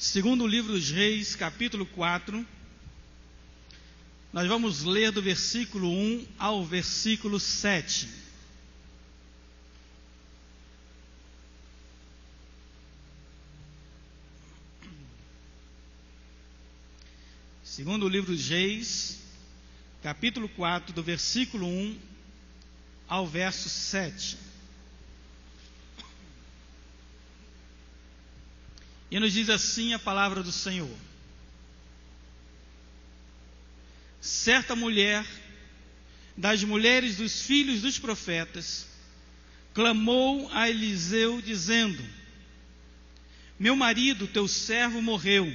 Segundo o livro dos Reis, capítulo 4, nós vamos ler do versículo 1 ao versículo 7. Segundo o livro dos Reis, capítulo 4, do versículo 1 ao verso 7. E nos diz assim a palavra do Senhor: certa mulher, das mulheres dos filhos dos profetas, clamou a Eliseu, dizendo: meu marido, teu servo, morreu,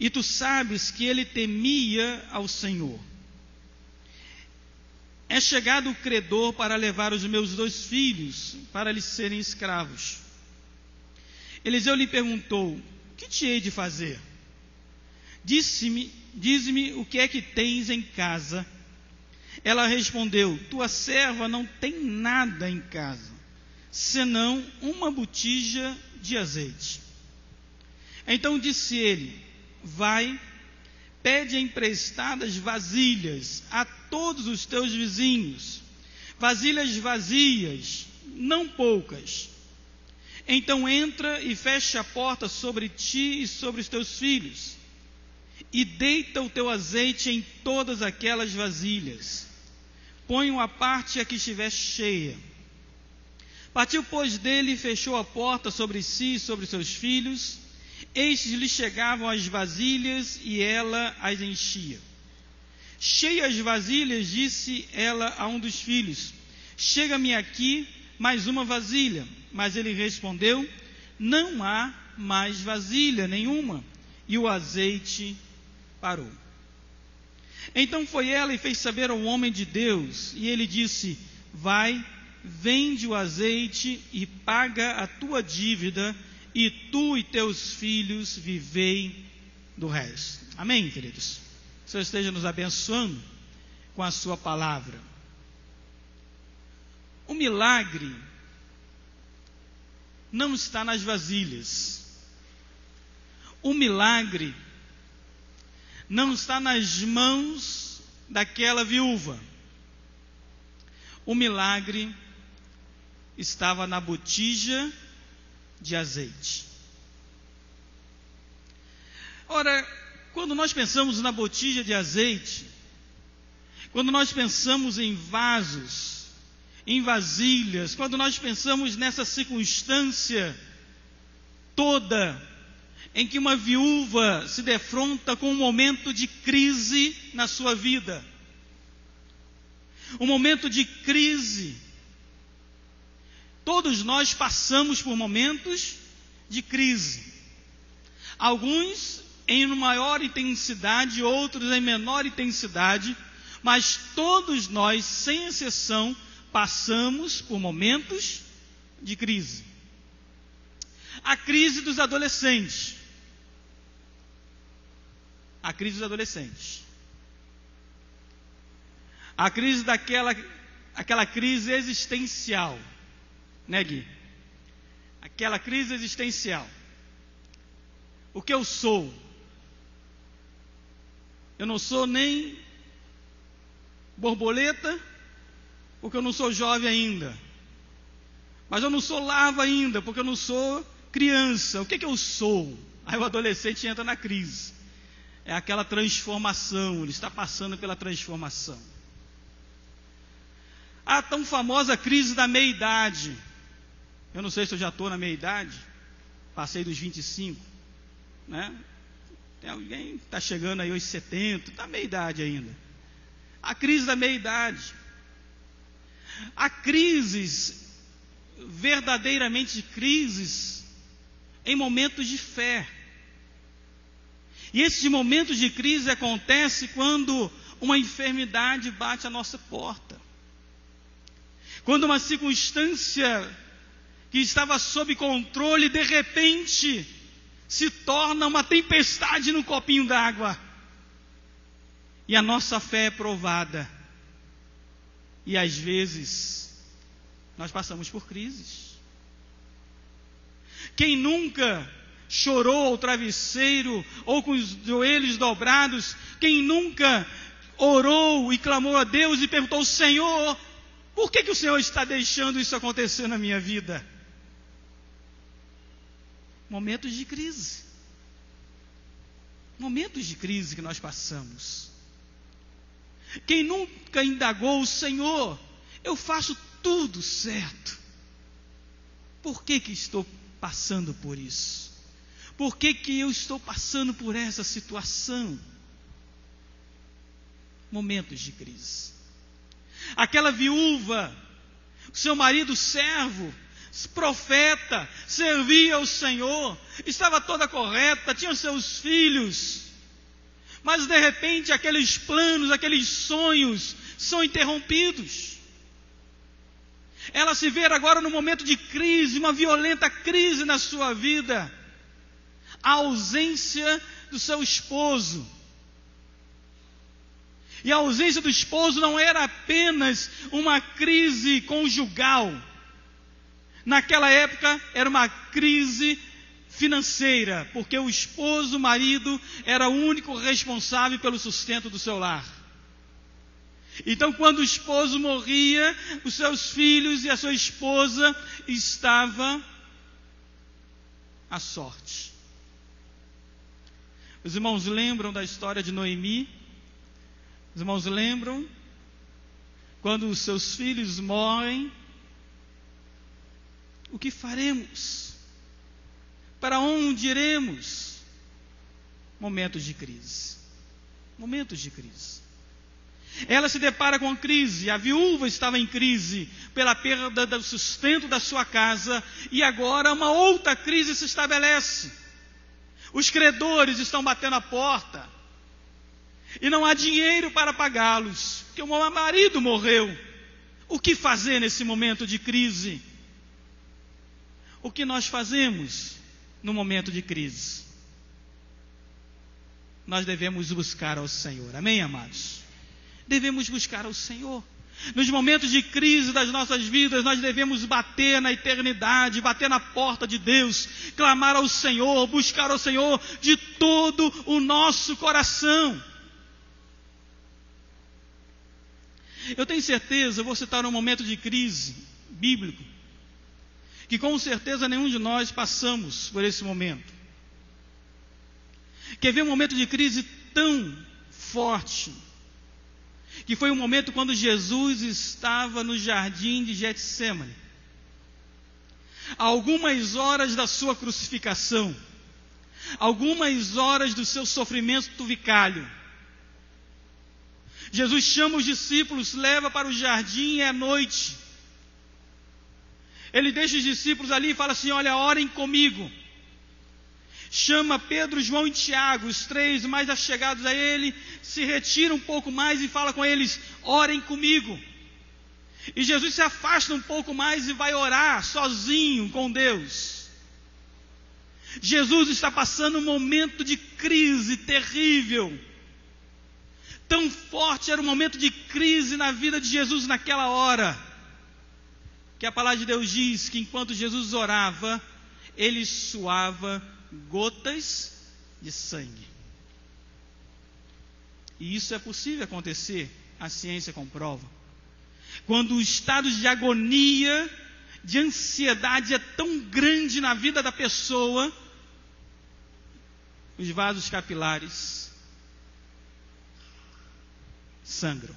e tu sabes que ele temia ao Senhor. É chegado o credor para levar os meus 2 filhos, para lhes serem escravos. Eliseu lhe perguntou: que te hei de fazer? Dize-me o que é que tens em casa. Ela respondeu: tua serva não tem nada em casa, senão uma botija de azeite. Então disse ele: vai, pede emprestadas vasilhas a todos os teus vizinhos, vasilhas vazias, não poucas. Então entra e fecha a porta sobre ti e sobre os teus filhos, e deita o teu azeite em todas aquelas vasilhas. Põe-o à parte a que estiver cheia. Partiu, pois, dele e fechou a porta sobre si e sobre seus filhos. Estes lhe chegavam as vasilhas e ela as enchia. Cheias as vasilhas, disse ela a um dos filhos: chega-me aqui mais uma vasilha. Mas ele respondeu: não há mais vasilha nenhuma. E o azeite parou. Então foi ela e fez saber ao homem de Deus, e ele disse: vai, vende o azeite e paga a tua dívida, e tu e teus filhos vivei do resto. Amém, queridos? Que o Senhor esteja nos abençoando com a sua palavra. O milagre não está nas vasilhas. O milagre não está nas mãos daquela viúva. O milagre estava na botija de azeite. Ora, quando nós pensamos na botija de azeite, quando nós pensamos em vasos, em vasilhas, quando nós pensamos nessa circunstância toda em que uma viúva se defronta com um momento de crise na sua vida, um momento de crise. Todos nós passamos por momentos de crise, alguns em maior intensidade, outros em menor intensidade, mas todos nós, sem exceção, passamos por momentos de crise. A crise dos adolescentes. A crise dos adolescentes. A crise aquela crise existencial. Né, Gui? Aquela crise existencial. O que eu sou? Eu não sou nem borboleta, porque eu não sou jovem ainda. Mas eu não sou larva ainda, porque eu não sou criança. O que eu sou? Aí o adolescente entra na crise. É aquela transformação, ele está passando pela transformação. A tão famosa crise da meia-idade. Eu não sei se eu já estou na meia-idade, passei dos 25, né? Tem alguém que está chegando aí aos 70, está meia-idade ainda. A crise da meia-idade. Há crises, verdadeiramente crises, em momentos de fé. E esses momentos de crise acontecem quando uma enfermidade bate à nossa porta. Quando uma circunstância que estava sob controle, de repente, se torna uma tempestade no copinho d'água. E a nossa fé é provada. E às vezes, nós passamos por crises. Quem nunca chorou ao travesseiro ou com os joelhos dobrados? Quem nunca orou e clamou a Deus e perguntou: Senhor, por que o Senhor está deixando isso acontecer na minha vida? Momentos de crise. Momentos de crise que nós passamos. Quem nunca indagou: Senhor, eu faço tudo certo, por que estou passando por isso? Por que eu estou passando por essa situação? Momentos de crise. Aquela viúva, seu marido servo, profeta, servia ao Senhor, estava toda correta, tinha seus filhos, mas de repente aqueles planos, aqueles sonhos são interrompidos. Ela se vê agora num momento de crise, uma violenta crise na sua vida. A ausência do seu esposo. E a ausência do esposo não era apenas uma crise conjugal. Naquela época era uma crise financeira, porque o esposo, o marido, era o único responsável pelo sustento do seu lar. Então, quando o esposo morria, os seus filhos e a sua esposa estavam à sorte. Os irmãos lembram da história de Noemi? Os irmãos lembram? Quando os seus filhos morrem, o que faremos? Para onde iremos? Momentos de crise. Momentos de crise. Ela se depara com a crise. A viúva estava em crise pela perda do sustento da sua casa, e agora uma outra crise se estabelece. Os credores estão batendo a porta e não há dinheiro para pagá-los, porque o meu marido morreu. O que fazer nesse momento de crise? O que nós fazemos no momento de crise? Nós devemos buscar ao Senhor. Amém, amados? Devemos buscar ao Senhor. Nos momentos de crise das nossas vidas, nós devemos bater na eternidade, bater na porta de Deus, clamar ao Senhor, buscar ao Senhor de todo o nosso coração. Eu tenho certeza, eu vou citar um momento de crise bíblico, que com certeza nenhum de nós passamos por esse momento. Quer ver um momento de crise tão forte, que foi o momento quando Jesus estava no jardim de Getsêmani, algumas horas da sua crucificação, algumas horas do seu sofrimento vicário. Jesus chama os discípulos, leva para o jardim, é noite. Ele deixa os discípulos ali e fala assim: olha, orem comigo. Chama Pedro, João e Tiago, os três mais achegados a ele, se retira um pouco mais e fala com eles: orem comigo. E Jesus se afasta um pouco mais e vai orar sozinho com Deus. Jesus está passando um momento de crise terrível. Tão forte era o momento de crise na vida de Jesus naquela hora, que a palavra de Deus diz que enquanto Jesus orava, ele suava gotas de sangue. E isso é possível acontecer, a ciência comprova. Quando o estado de agonia, de ansiedade é tão grande na vida da pessoa, os vasos capilares sangram.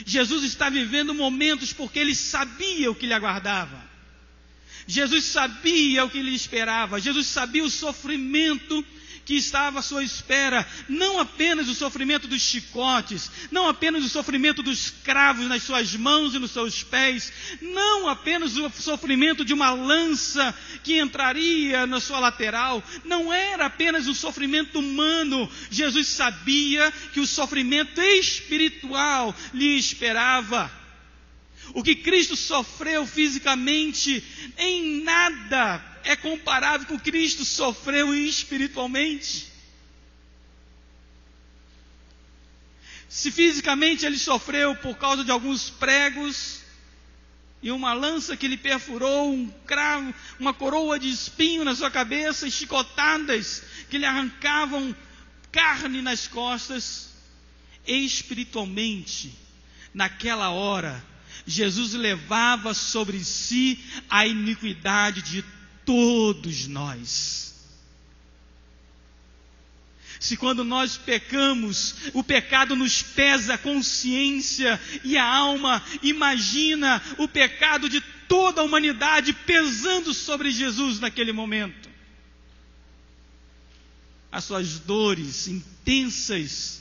Jesus está vivendo momentos porque ele sabia o que lhe aguardava. Jesus sabia o que lhe esperava. Jesus sabia o sofrimento que estava à sua espera. Não apenas o sofrimento dos chicotes, não apenas o sofrimento dos cravos nas suas mãos e nos seus pés, não apenas o sofrimento de uma lança que entraria na sua lateral, não era apenas o sofrimento humano. Jesus sabia que o sofrimento espiritual lhe esperava. O que Cristo sofreu fisicamente em nada é comparável com o que Cristo sofreu espiritualmente. Se fisicamente ele sofreu por causa de alguns pregos e uma lança que lhe perfurou, um cravo, uma coroa de espinho na sua cabeça, e chicotadas que lhe arrancavam carne nas costas. Espiritualmente, naquela hora, Jesus levava sobre si a iniquidade de todos nós. Se quando nós pecamos, o pecado nos pesa a consciência e a alma, imagina o pecado de toda a humanidade pesando sobre Jesus naquele momento. As suas dores intensas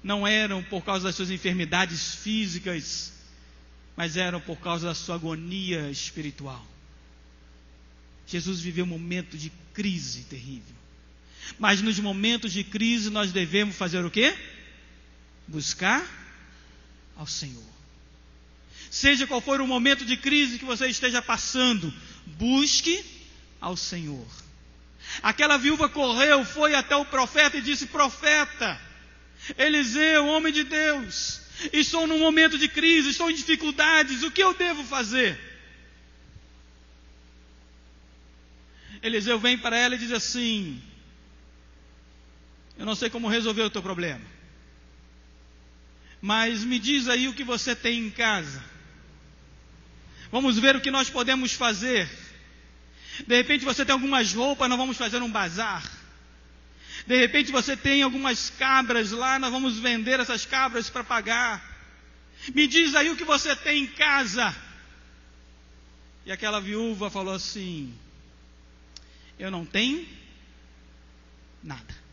não eram por causa das suas enfermidades físicas, mas eram por causa da sua agonia espiritual. Jesus viveu um momento de crise terrível. Mas nos momentos de crise nós devemos fazer o quê? Buscar ao Senhor. Seja qual for o momento de crise que você esteja passando, busque ao Senhor. Aquela viúva correu, foi até o profeta e disse: profeta, Eliseu, homem de Deus, estou num momento de crise, estou em dificuldades, o que eu devo fazer? Eliseu vem para ela e diz assim: eu não sei como resolver o teu problema, mas me diz aí o que você tem em casa. Vamos ver o que nós podemos fazer. De repente você tem algumas roupas, nós vamos fazer um bazar. De repente você tem algumas cabras lá, nós vamos vender essas cabras para pagar. Me diz aí o que você tem em casa. E aquela viúva falou assim: eu não tenho nada.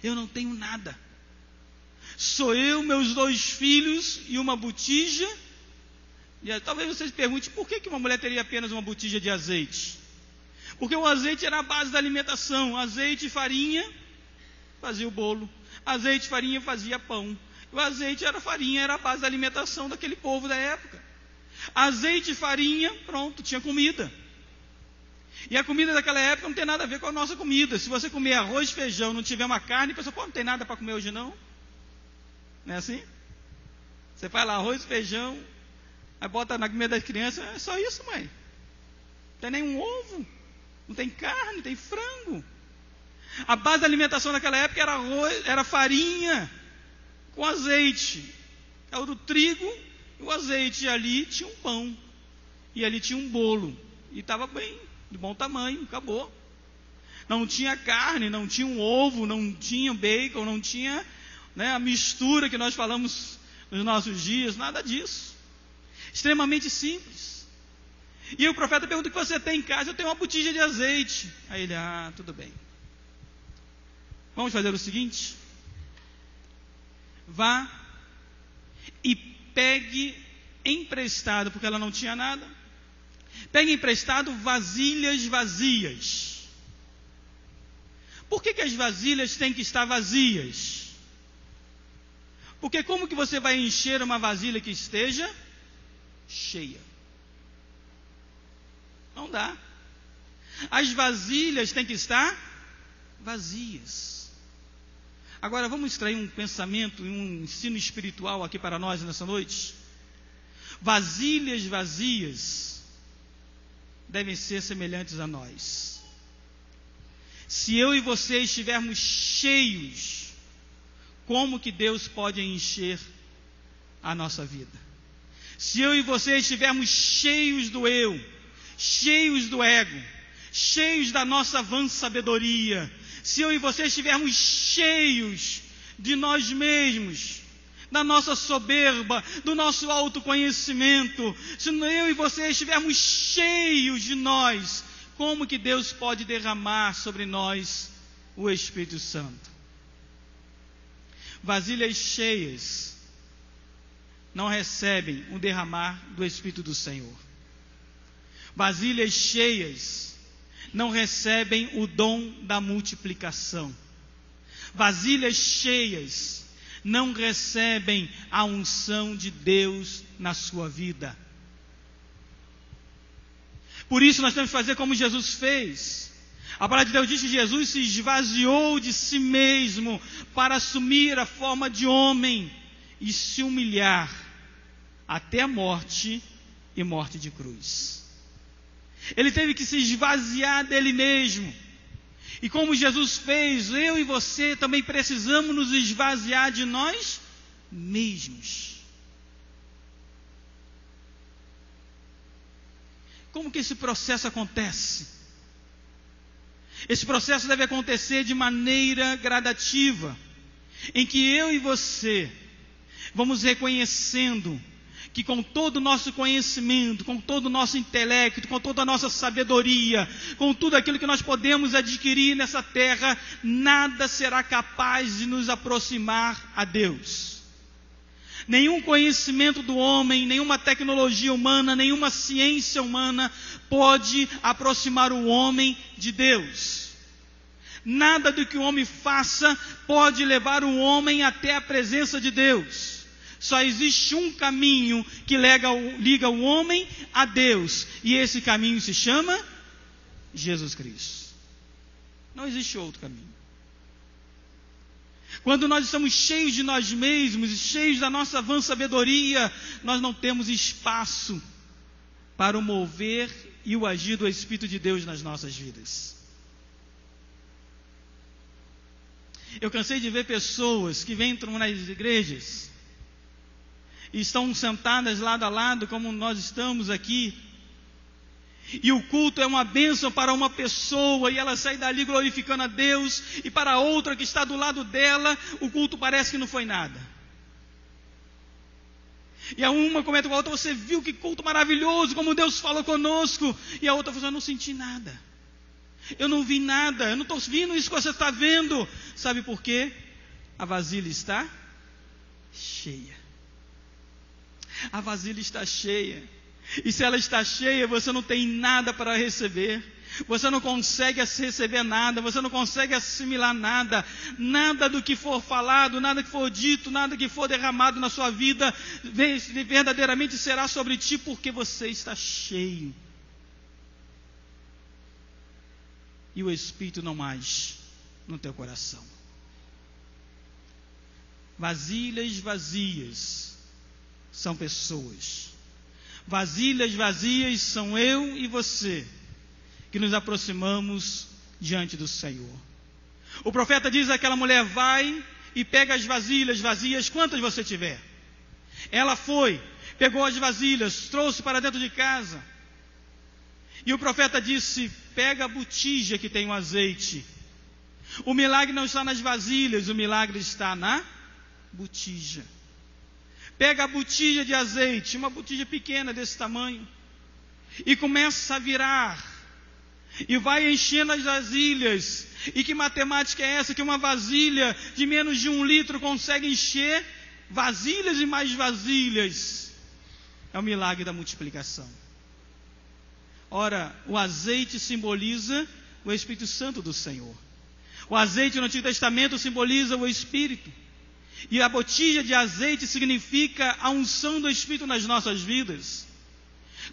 Eu não tenho nada. Sou eu, meus 2 filhos e uma botija. E talvez vocês perguntem: por que uma mulher teria apenas uma botija de azeite? Porque o azeite era a base da alimentação. Azeite e farinha fazia o bolo. Azeite e farinha fazia pão. O azeite era farinha, era a base da alimentação daquele povo da época. Azeite e farinha, pronto, tinha comida. E a comida daquela época não tem nada a ver com a nossa comida. Se você comer arroz e feijão, não tiver uma carne, a pessoa: pô, não tem nada para comer hoje não. Não é assim? Você faz lá arroz e feijão, aí bota na comida das crianças: é só isso, mãe. Não tem nenhum ovo, não tem carne, tem frango. A base da alimentação naquela época era arroz, era farinha com azeite. É o do trigo e o azeite. E ali tinha um pão. E ali tinha um bolo. E estava bem, de bom tamanho, acabou. Não tinha carne, não tinha um ovo, não tinha bacon, não tinha, a mistura que nós falamos nos nossos dias, nada disso. Extremamente simples. E o profeta pergunta: o que você tem em casa? Eu tenho uma botija de azeite. Aí ele: tudo bem. Vamos fazer o seguinte: vá e pegue emprestado, porque ela não tinha nada. Pegue emprestado vasilhas vazias. Por que as vasilhas têm que estar vazias? Porque como que você vai encher uma vasilha que esteja cheia? Não dá. As vasilhas têm que estar vazias. Agora vamos extrair um pensamento e um ensino espiritual aqui para nós nessa noite. Vasilhas vazias devem ser semelhantes a nós. Se eu e você estivermos cheios, como que Deus pode encher a nossa vida? Se eu e você estivermos cheios do eu, cheios do ego, cheios da nossa vã sabedoria, se eu e você estivermos cheios de nós mesmos, da nossa soberba, do nosso autoconhecimento, se eu e você estivermos cheios de nós, como que Deus pode derramar sobre nós o Espírito Santo? Vasilhas cheias não recebem o derramar do Espírito do Senhor. Vasilhas cheias não recebem o dom da multiplicação. Vasilhas cheias não recebem a unção de Deus na sua vida. Por isso nós temos que fazer como Jesus fez. A palavra de Deus diz que Jesus se esvaziou de si mesmo para assumir a forma de homem e se humilhar até a morte e morte de cruz. Ele teve que se esvaziar dele mesmo. E como Jesus fez, eu e você também precisamos nos esvaziar de nós mesmos. Como que esse processo acontece? Esse processo deve acontecer de maneira gradativa, em que eu e você vamos reconhecendo que com todo o nosso conhecimento, com todo o nosso intelecto, com toda a nossa sabedoria, com tudo aquilo que nós podemos adquirir nessa terra, nada será capaz de nos aproximar a Deus. Nenhum conhecimento do homem, nenhuma tecnologia humana, nenhuma ciência humana pode aproximar o homem de Deus. Nada do que o homem faça pode levar o homem até a presença de Deus. Só existe um caminho que liga o homem a Deus, e esse caminho se chama Jesus Cristo. Não existe outro caminho. Quando nós estamos cheios de nós mesmos, cheios da nossa vã sabedoria, nós não temos espaço para o mover e o agir do Espírito de Deus nas nossas vidas. Eu cansei de ver pessoas que entram nas igrejas e estão sentadas lado a lado, como nós estamos aqui, e o culto é uma bênção para uma pessoa, e ela sai dali glorificando a Deus, e para a outra que está do lado dela, o culto parece que não foi nada. E a uma comenta com a outra: você viu que culto maravilhoso, como Deus falou conosco? E a outra fala: eu não senti nada, eu não vi nada, eu não estou vendo isso que você está vendo. Sabe por quê? A vasilha está cheia. A vasilha está cheia. E se ela está cheia, você não tem nada para receber. Você não consegue receber nada. Você não consegue assimilar nada. Nada do que for falado, nada que for dito, nada que for derramado na sua vida verdadeiramente será sobre ti, porque você está cheio. E o Espírito não mais no teu coração. Vasilhas vazias são pessoas. Vasilhas vazias são eu e você, que nos aproximamos diante do Senhor. O profeta diz àquela mulher: vai e pega as vasilhas vazias, quantas você tiver. Ela foi, pegou as vasilhas, trouxe para dentro de casa. E o profeta disse: pega a botija que tem o azeite. O milagre não está nas vasilhas, o milagre está na botija. Pega a botija de azeite, uma botija pequena desse tamanho, e começa a virar, e vai enchendo as vasilhas. E que matemática é essa, que uma vasilha de menos de 1 litro consegue encher vasilhas e mais vasilhas? É o milagre da multiplicação. Ora, o azeite simboliza o Espírito Santo do Senhor. O azeite no Antigo Testamento simboliza o Espírito. E a botija de azeite significa a unção do Espírito nas nossas vidas.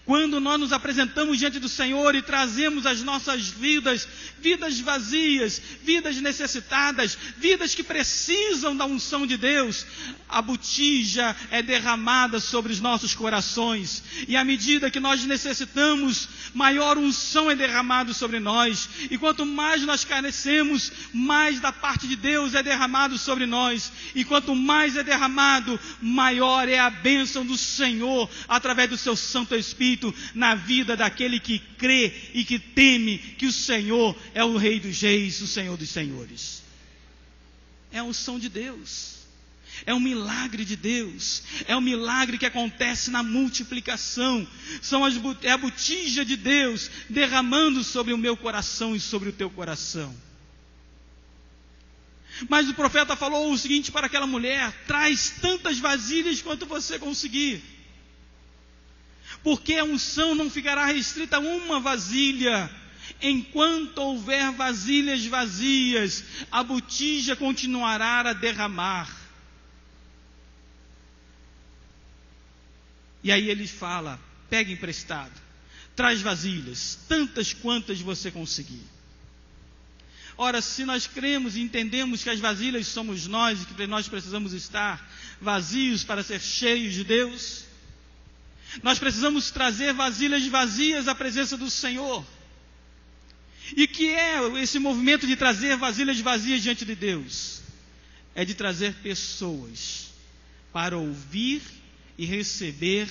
Quando nós nos apresentamos diante do Senhor e trazemos as nossas vidas, vidas vazias, vidas necessitadas, vidas que precisam da unção de Deus, a botija é derramada sobre os nossos corações. E à medida que nós necessitamos, maior unção é derramada sobre nós. E quanto mais nós carecemos, mais da parte de Deus é derramado sobre nós. E quanto mais é derramado, maior é a bênção do Senhor, através do seu Santo Espírito, na vida daquele que crê e que teme que o Senhor é o Rei dos Reis, o Senhor dos Senhores. É a unção de Deus. É um milagre de Deus. É um milagre que acontece na multiplicação. É a botija de Deus derramando sobre o meu coração e sobre o teu coração. Mas o profeta falou o seguinte para aquela mulher: traz tantas vasilhas quanto você conseguir, porque a unção não ficará restrita a uma vasilha. Enquanto houver vasilhas vazias, a botija continuará a derramar. E aí ele fala: pega emprestado, traz vasilhas, tantas quantas você conseguir. Ora, se nós cremos e entendemos que as vasilhas somos nós e que nós precisamos estar vazios para ser cheios de Deus, Nós precisamos trazer vasilhas vazias à presença do Senhor. E que é esse movimento de trazer vasilhas vazias diante de Deus? É de trazer pessoas para ouvir e receber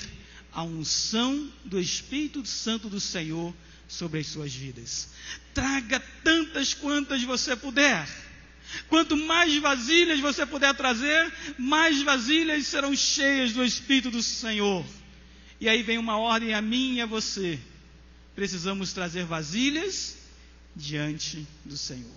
a unção do Espírito Santo do Senhor sobre as suas vidas. Traga tantas quantas você puder. Quanto mais vasilhas você puder trazer, mais vasilhas serão cheias do Espírito do Senhor. E aí vem uma ordem a mim e a você. Precisamos trazer vasilhas diante do Senhor.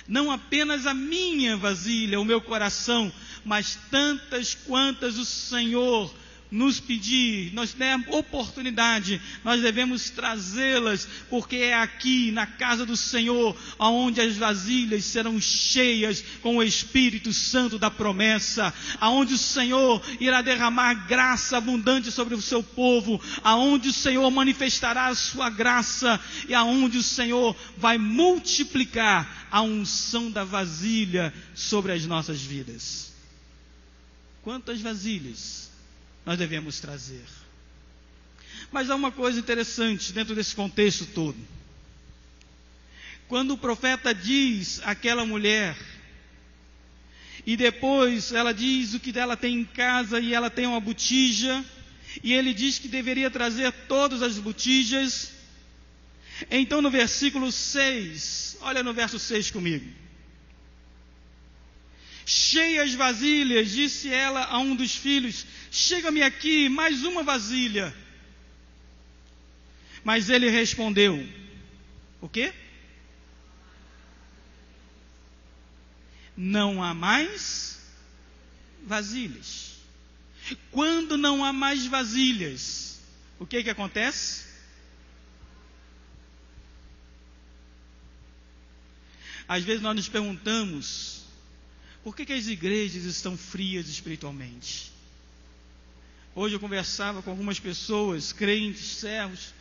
Não apenas a minha vasilha, o meu coração, mas tantas quantas o Senhor nos pedir, nós der oportunidade, nós devemos trazê-las, porque é aqui na casa do Senhor, aonde as vasilhas serão cheias com o Espírito Santo da promessa, aonde o Senhor irá derramar graça abundante sobre o seu povo, aonde o Senhor manifestará a sua graça, e aonde o Senhor vai multiplicar a unção da vasilha sobre as nossas vidas. Quantas vasilhas nós devemos trazer? Mas há uma coisa interessante dentro desse contexto todo. Quando o profeta diz àquela mulher, e depois ela diz o que ela tem em casa, e ela tem uma botija, e ele diz que deveria trazer todas as botijas. Então no versículo 6, olha no verso 6 comigo. Cheias vasilhas, disse ela a um dos filhos, chega-me aqui mais uma vasilha. Mas ele respondeu, o quê? Não há mais vasilhas. Quando não há mais vasilhas, o que acontece? Às vezes nós nos perguntamos, por que as igrejas estão frias espiritualmente? Hoje eu conversava com algumas pessoas, crentes, servos,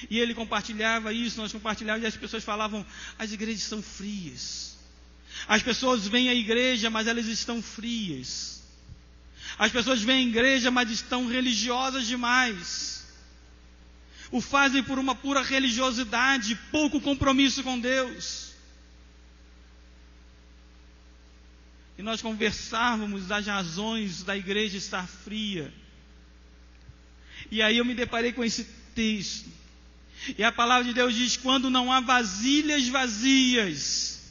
e ele compartilhava isso, nós compartilhávamos, e as pessoas falavam, as igrejas estão frias. As pessoas vêm à igreja, mas elas estão frias. As pessoas vêm à igreja, mas estão religiosas demais. O fazem por uma pura religiosidade, pouco compromisso com Deus. E nós conversávamos das razões da igreja estar fria. E aí eu me deparei com esse texto. E a palavra de Deus diz, quando não há vasilhas vazias,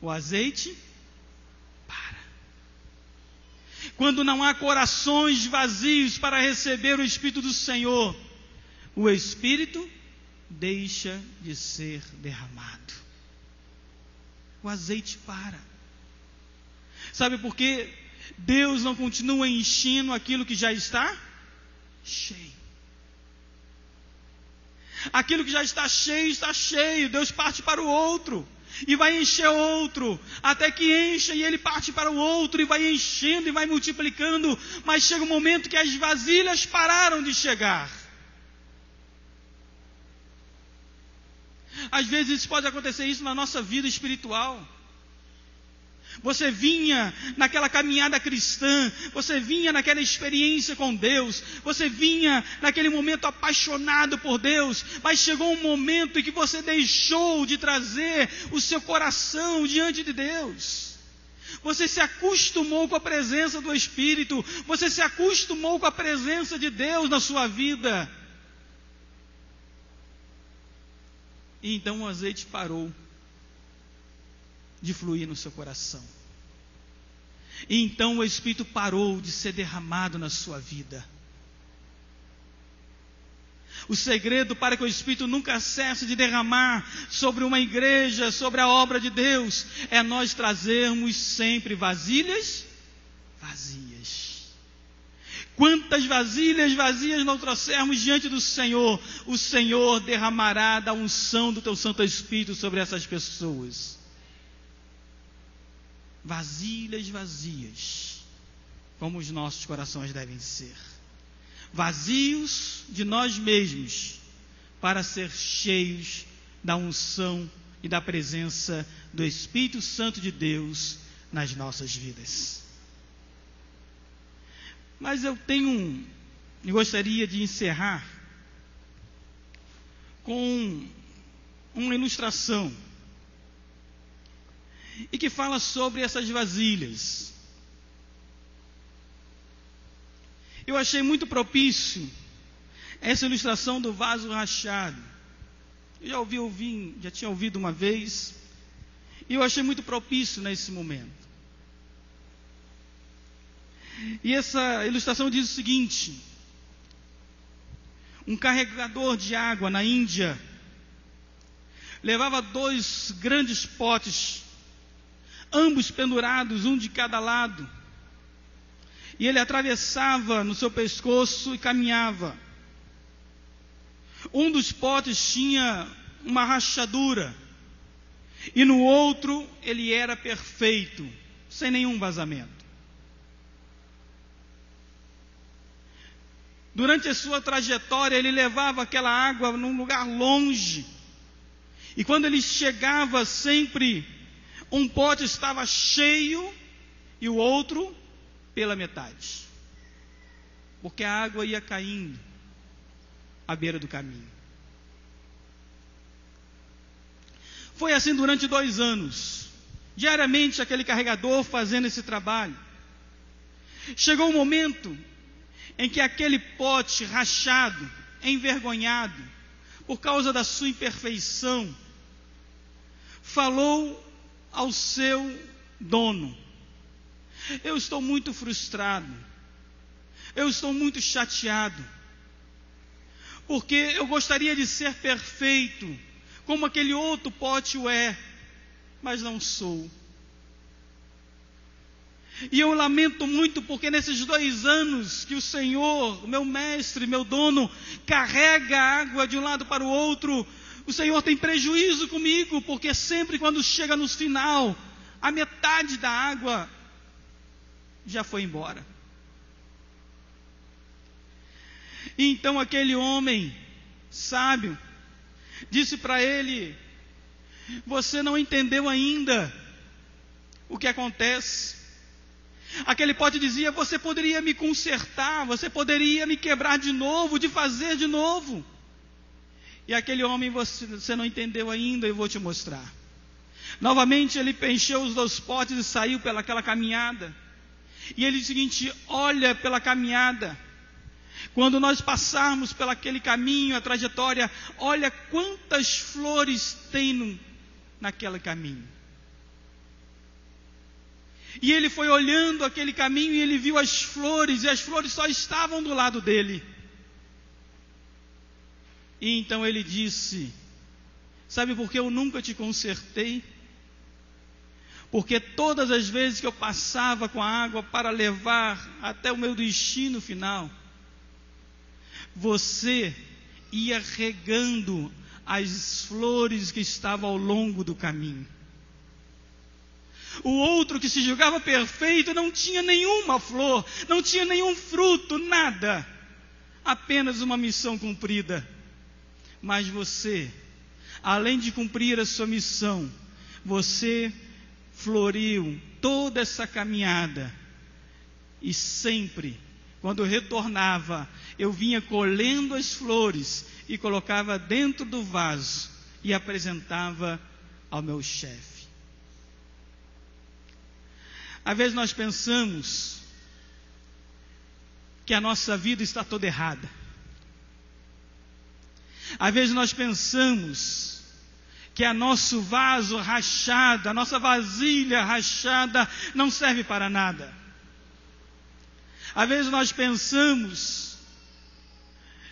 o azeite para. Quando não há corações vazios para receber o Espírito do Senhor, o Espírito deixa de ser derramado. O azeite para. Sabe por quê? Deus não continua enchendo aquilo que já está cheio. Aquilo que já está cheio. Deus parte para o outro. E vai encher outro. Até que encha e ele parte para o outro. E vai enchendo e vai multiplicando. Mas chega um momento que as vasilhas pararam de chegar. Às vezes pode acontecer isso na nossa vida espiritual. Você vinha naquela caminhada cristã, você vinha naquela experiência com Deus, você vinha naquele momento apaixonado por Deus, mas chegou um momento em que você deixou de trazer o seu coração diante de Deus. Você se acostumou com a presença do Espírito, você se acostumou com a presença de Deus na sua vida. E então o azeite parou de fluir no seu coração. E então o Espírito parou de ser derramado na sua vida. O segredo para que o Espírito nunca cesse de derramar sobre uma igreja, sobre a obra de Deus, é nós trazermos sempre vasilhas vazias. Quantas vasilhas vazias nós trouxermos diante do Senhor, o Senhor derramará da unção do teu Santo Espírito sobre essas pessoas. Vasilhas vazias, como os nossos corações devem ser. Vazios de nós mesmos, para ser cheios da unção e da presença do Espírito Santo de Deus nas nossas vidas. Mas eu tenho eu gostaria de encerrar com uma ilustração e que fala sobre essas vasilhas. Eu achei muito propício essa ilustração do vaso rachado. Eu já tinha ouvido uma vez, e eu achei muito propício nesse momento. E essa ilustração diz o seguinte: um carregador de água na Índia levava 2 grandes potes, ambos pendurados, um de cada lado, e ele atravessava no seu pescoço e caminhava. Um dos potes tinha uma rachadura, e no outro ele era perfeito, sem nenhum vazamento. Durante a sua trajetória, ele levava aquela água num lugar longe, e quando ele chegava, sempre um pote estava cheio e o outro pela metade, porque a água ia caindo à beira do caminho. Foi assim durante 2 anos, diariamente aquele carregador fazendo esse trabalho. Chegou um momento em que aquele pote rachado, envergonhado, por causa da sua imperfeição, falou ao seu dono: eu estou muito frustrado, eu estou muito chateado, porque eu gostaria de ser perfeito, como aquele outro pote o é, mas não sou. E eu lamento muito, porque nesses 2 anos que o Senhor, meu mestre, meu dono, carrega a água de um lado para o outro, o Senhor tem prejuízo comigo, porque sempre quando chega no final, a metade da água já foi embora. E então aquele homem sábio disse para ele: você não entendeu ainda o que acontece. Aquele pote dizia: você poderia me consertar, você poderia me quebrar de novo, de fazer de novo. E aquele homem: você não entendeu ainda, eu vou te mostrar. Novamente ele encheu os 2 potes e saiu pelaquela caminhada. E ele disse o seguinte: olha pela caminhada, quando nós passarmos pelaquele caminho, a trajetória, olha quantas flores tem naquele caminho. E ele foi olhando aquele caminho e ele viu as flores, e as flores só estavam do lado dele. E então ele disse: sabe por que eu nunca te consertei? Porque todas as vezes que eu passava com a água para levar até o meu destino final, você ia regando as flores que estavam ao longo do caminho. O outro que se julgava perfeito não tinha nenhuma flor, não tinha nenhum fruto, nada, apenas uma missão cumprida. Mas você, além de cumprir a sua missão, você floriu toda essa caminhada, e sempre, quando eu retornava, eu vinha colhendo as flores e colocava dentro do vaso e apresentava ao meu chefe. Às vezes nós pensamos que a nossa vida está toda errada. Às vezes nós pensamos que a nosso vaso rachado, a nossa vasilha rachada não serve para nada. Às vezes nós pensamos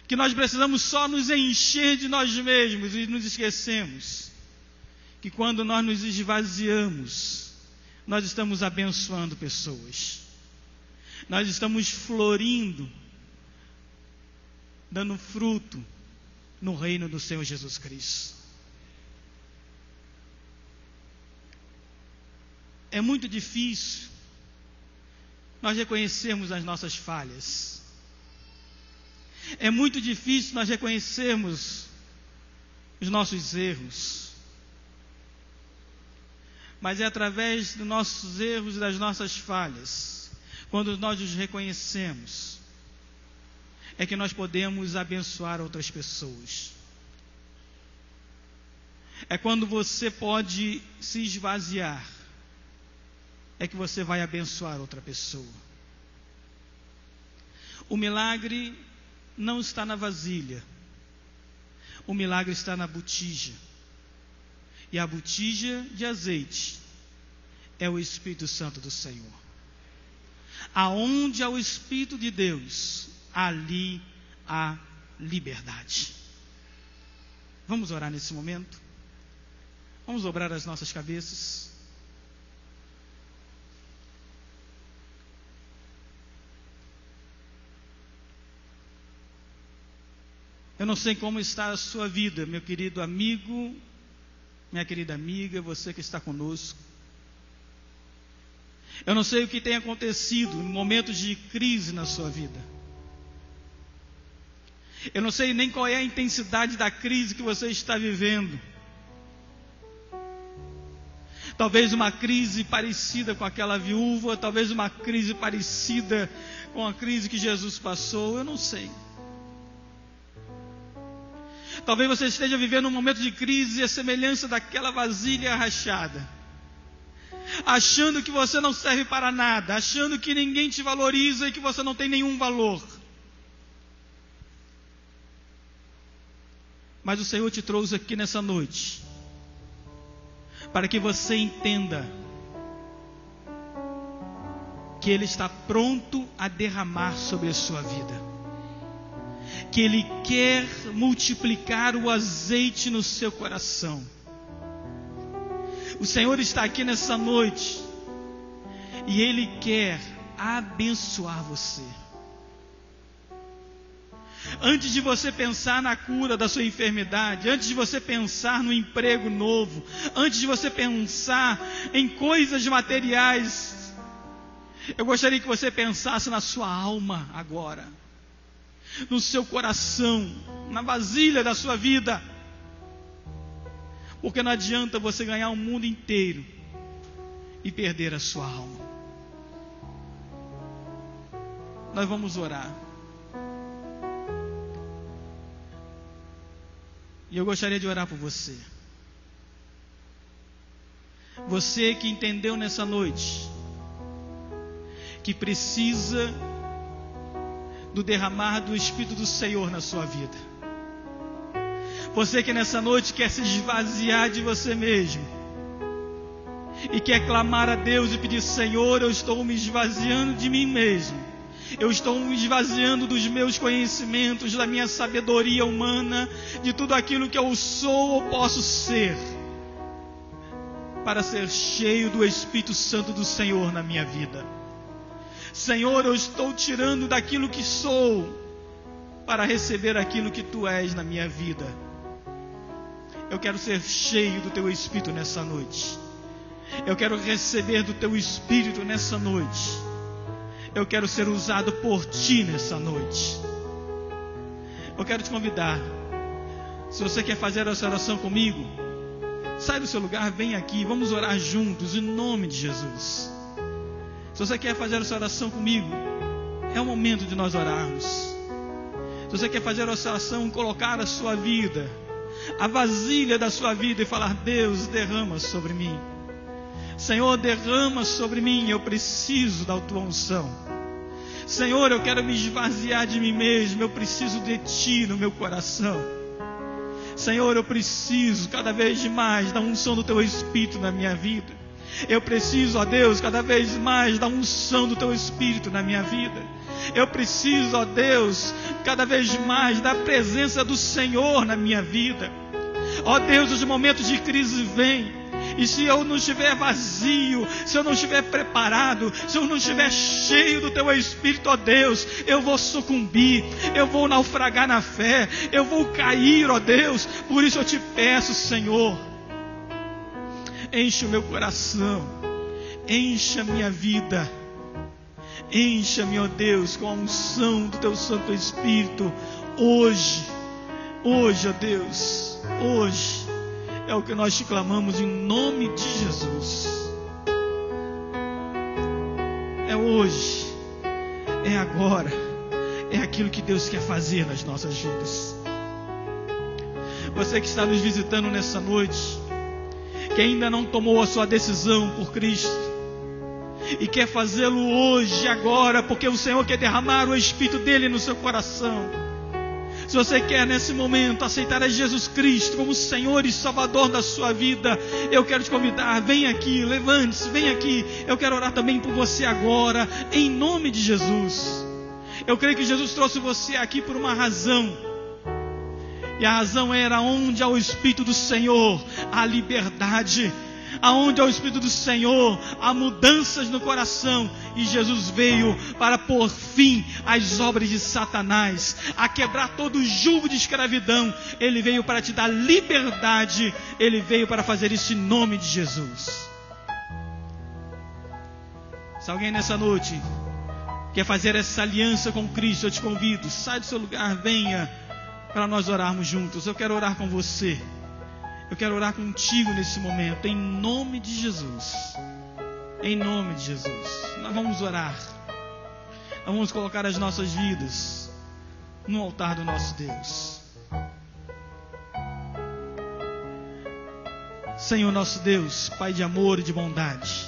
que nós precisamos só nos encher de nós mesmos e nos esquecemos que quando nós nos esvaziamos, nós estamos abençoando pessoas. Nós estamos florindo, dando fruto no reino do Senhor Jesus Cristo. É muito difícil nós reconhecermos as nossas falhas. É muito difícil nós reconhecermos os nossos erros. Mas é através dos nossos erros e das nossas falhas, quando nós os reconhecemos, é que nós podemos abençoar outras pessoas. É quando você pode se esvaziar, é que você vai abençoar outra pessoa. O milagre não está na vasilha, o milagre está na botija. E a botija de azeite é o Espírito Santo do Senhor. Aonde há o Espírito de Deus, ali há liberdade. Vamos orar nesse momento? Vamos dobrar as nossas cabeças. Eu não sei como está a sua vida, meu querido amigo, minha querida amiga, você que está conosco. Eu não sei o que tem acontecido em momentos de crise na sua vida. Eu não sei nem qual é a intensidade da crise que você está vivendo. Talvez uma crise parecida com aquela viúva, talvez uma crise parecida com a crise que Jesus passou, eu não sei. Talvez você esteja vivendo um momento de crise à semelhança daquela vasilha rachada, achando que você não serve para nada, achando que ninguém te valoriza e que você não tem nenhum valor. Mas o Senhor te trouxe aqui nessa noite para que você entenda que Ele está pronto a derramar sobre a sua vida, que Ele quer multiplicar o azeite no seu coração. O Senhor está aqui nessa noite e Ele quer abençoar você. Antes de você pensar na cura da sua enfermidade, antes de você pensar no emprego novo, antes de você pensar em coisas materiais, eu gostaria que você pensasse na sua alma agora, no seu coração, na vasilha da sua vida. Porque não adianta você ganhar o mundo inteiro e perder a sua alma. Nós vamos orar. E eu gostaria de orar por você. Você que entendeu nessa noite que precisa do derramar do Espírito do Senhor na sua vida. Você que nessa noite quer se esvaziar de você mesmo e quer clamar a Deus e pedir: Senhor, eu estou me esvaziando de mim mesmo. Eu estou me esvaziando dos meus conhecimentos, da minha sabedoria humana, de tudo aquilo que eu sou ou posso ser, para ser cheio do Espírito Santo do Senhor na minha vida. Senhor, eu estou tirando daquilo que sou para receber aquilo que Tu és na minha vida. Eu quero ser cheio do Teu Espírito nessa noite. Eu quero receber do Teu Espírito nessa noite. Eu quero ser usado por Ti nessa noite. Eu quero te convidar. Se você quer fazer essa oração comigo, sai do seu lugar, vem aqui, vamos orar juntos em nome de Jesus. Se você quer fazer essa oração comigo, é o momento de nós orarmos. Se você quer fazer essa oração, colocar a sua vida, a vasilha da sua vida e falar: Deus, derrama sobre mim. Senhor, derrama sobre mim, eu preciso da Tua unção. Senhor, eu quero me esvaziar de mim mesmo, eu preciso de Ti no meu coração. Senhor, eu preciso cada vez mais da unção do Teu Espírito na minha vida. Eu preciso, ó Deus, cada vez mais da unção do Teu Espírito na minha vida. Eu preciso, ó Deus, cada vez mais da presença do Senhor na minha vida. Ó Deus, os momentos de crise vêm. E se eu não estiver vazio, se eu não estiver preparado, se eu não estiver cheio do Teu Espírito, ó Deus, eu vou sucumbir, eu vou naufragar na fé, eu vou cair, ó Deus. Por isso eu te peço, Senhor, enche o meu coração, enche a minha vida, encha-me, ó Deus, com a unção do Teu Santo Espírito, hoje, ó Deus, hoje. É o que nós te clamamos em nome de Jesus. É hoje, é agora, é aquilo que Deus quer fazer nas nossas vidas. Você que está nos visitando nessa noite, que ainda não tomou a sua decisão por Cristo, e quer fazê-lo hoje, agora, porque o Senhor quer derramar o Espírito dele no seu coração. Se você quer nesse momento aceitar a Jesus Cristo como Senhor e Salvador da sua vida, eu quero te convidar, vem aqui, levante-se, vem aqui. Eu quero orar também por você agora, em nome de Jesus. Eu creio que Jesus trouxe você aqui por uma razão. E a razão era: onde há o Espírito do Senhor, há liberdade. Aonde há o Espírito do Senhor, há mudanças no coração. E Jesus veio para pôr fim às obras de Satanás, a quebrar todo o jugo de escravidão. Ele veio para te dar liberdade. Ele veio para fazer isso em nome de Jesus. Se alguém nessa noite quer fazer essa aliança com Cristo, eu te convido, sai do seu lugar, venha para nós orarmos juntos. Eu quero orar com você. Eu quero orar contigo nesse momento, em nome de Jesus. Em nome de Jesus. Nós vamos orar. Nós vamos colocar as nossas vidas no altar do nosso Deus. Senhor nosso Deus, Pai de amor e de bondade,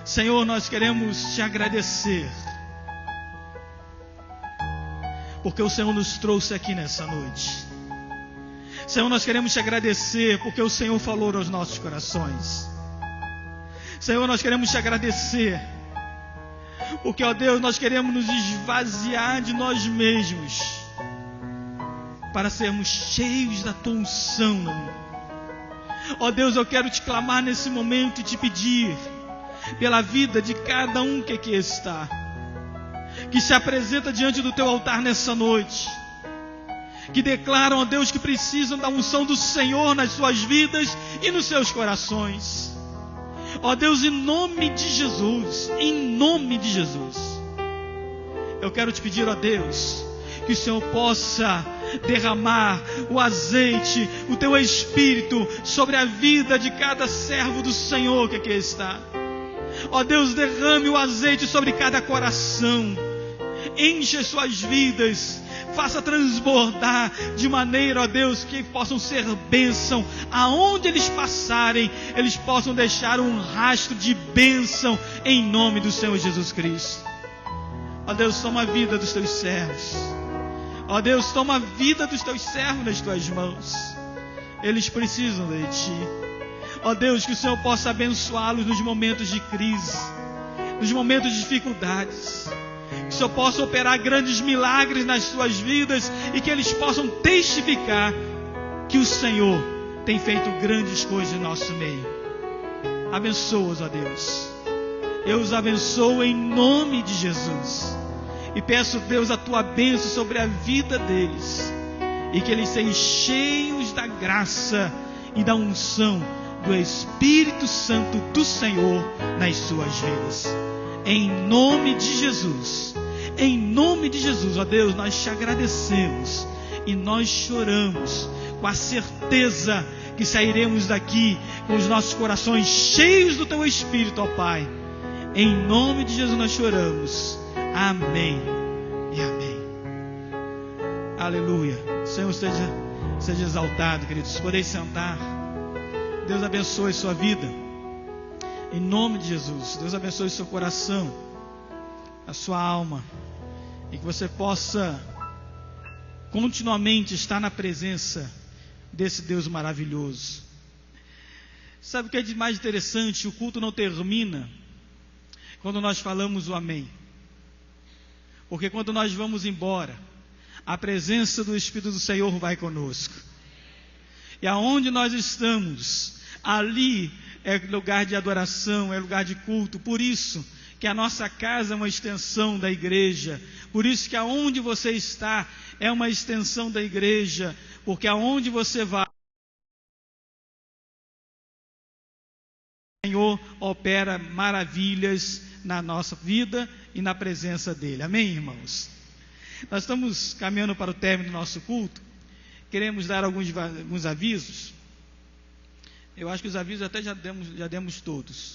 Senhor, nós queremos te agradecer, porque o Senhor nos trouxe aqui nessa noite. Senhor, nós queremos te agradecer, porque o Senhor falou aos nossos corações. Senhor, nós queremos te agradecer, porque, ó Deus, nós queremos nos esvaziar de nós mesmos, para sermos cheios da tua unção. Ó Deus, eu quero te clamar nesse momento e te pedir pela vida de cada um que aqui está, que se apresenta diante do teu altar nessa noite, que declaram, ó Deus, que precisam da unção do Senhor nas suas vidas e nos seus corações. Ó Deus, em nome de Jesus, eu quero te pedir, ó Deus, que o Senhor possa derramar o azeite, o teu Espírito sobre a vida de cada servo do Senhor que aqui está. Ó Deus, derrame o azeite sobre cada coração, enche as suas vidas, faça transbordar de maneira, ó Deus, que possam ser bênção. Aonde eles passarem, eles possam deixar um rastro de bênção em nome do Senhor Jesus Cristo. Ó Deus, toma a vida dos teus servos. Ó Deus, toma a vida dos teus servos nas tuas mãos. Eles precisam de ti. Ó Deus, que o Senhor possa abençoá-los nos momentos de crise, nos momentos de dificuldades. Que o Senhor possa operar grandes milagres nas suas vidas e que eles possam testificar que o Senhor tem feito grandes coisas em nosso meio. Abençoa-os, ó Deus. Eu os abençoo em nome de Jesus. E peço, Deus, a tua bênção sobre a vida deles. E que eles sejam cheios da graça e da unção do Espírito Santo do Senhor nas suas vidas. Em nome de Jesus. Em nome de Jesus, ó Deus, nós te agradecemos. E nós choramos com a certeza que sairemos daqui com os nossos corações cheios do teu Espírito, ó Pai. Em nome de Jesus nós choramos. Amém e amém. Aleluia. O Senhor seja exaltado, queridos. Podeis sentar. Deus abençoe sua vida. Em nome de Jesus. Deus abençoe seu coração, a sua alma. E que você possa continuamente estar na presença desse Deus maravilhoso. Sabe o que é de mais interessante? O culto não termina quando nós falamos o amém. Porque quando nós vamos embora, a presença do Espírito do Senhor vai conosco. E aonde nós estamos, ali é lugar de adoração, é lugar de culto. Por isso que a nossa casa é uma extensão da igreja. Por isso que aonde você está é uma extensão da igreja. Porque aonde você vai, o Senhor opera maravilhas na nossa vida e na presença dEle. Amém, irmãos? Nós estamos caminhando para o término do nosso culto. Queremos dar alguns avisos. Eu acho que os avisos até já demos todos.